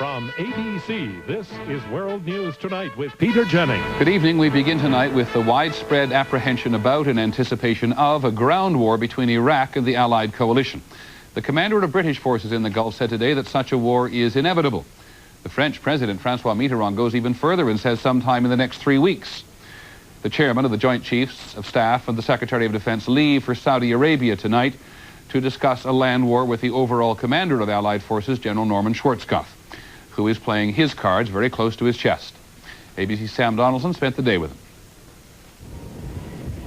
From ABC, this is World News Tonight with Peter Jennings. Good evening. We begin tonight with the widespread apprehension about and anticipation of a ground war between Iraq and the Allied coalition. The commander of British forces in the Gulf said today that such a war is inevitable. The French President, Francois Mitterrand, goes even further and says sometime in the next 3 weeks. The chairman of the Joint Chiefs of Staff and the Secretary of Defense leave for Saudi Arabia tonight to discuss a land war with the overall commander of Allied forces, General Norman Schwarzkopf, who is playing his cards very close to his chest. ABC's Sam Donaldson spent the day with him.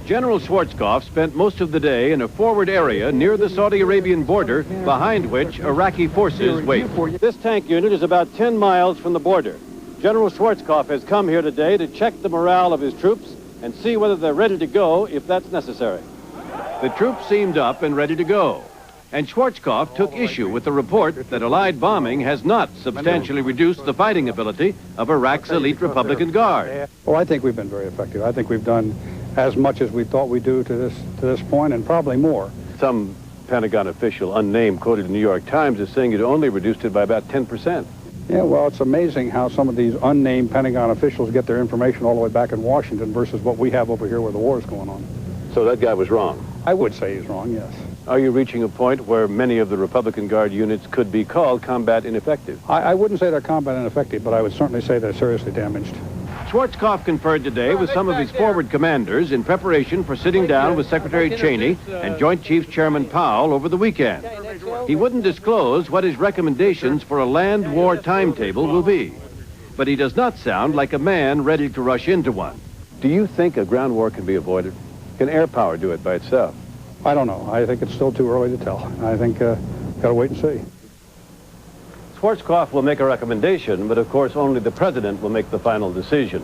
General Schwarzkopf spent most of the day in a forward area near the Saudi Arabian border, behind which Iraqi forces wait. This tank unit is about 10 miles from the border. General Schwarzkopf has come here today to check the morale of his troops and see whether they're ready to go if that's necessary. The troops seemed up and ready to go. And Schwarzkopf took issue with the report that Allied bombing has not substantially reduced the fighting ability of Iraq's elite Republican Guard. Well, I think we've been very effective. I think we've done as much as we thought we'd do to this point, and probably more. Some Pentagon official, unnamed, quoted in the New York Times as saying it only reduced it by about 10%. Yeah, well, it's amazing how some of these unnamed Pentagon officials get their information all the way back in Washington versus what we have over here where the war is going on. So that guy was wrong? I would say he's wrong, yes. Are you reaching a point where many of the Republican Guard units could be called combat ineffective? I wouldn't say they're combat ineffective, but I would certainly say they're seriously damaged. Schwarzkopf conferred today with some of his forward commanders in preparation for sitting down with Secretary Cheney and Joint Chiefs Chairman Powell over the weekend. He wouldn't disclose what his recommendations for a land war timetable will be, but he does not sound like a man ready to rush into one. Do you think a ground war can be avoided? Can air power do it by itself? I don't know. I think it's still too early to tell. I think got to wait and see. Schwarzkopf will make a recommendation, but of course only the president will make the final decision.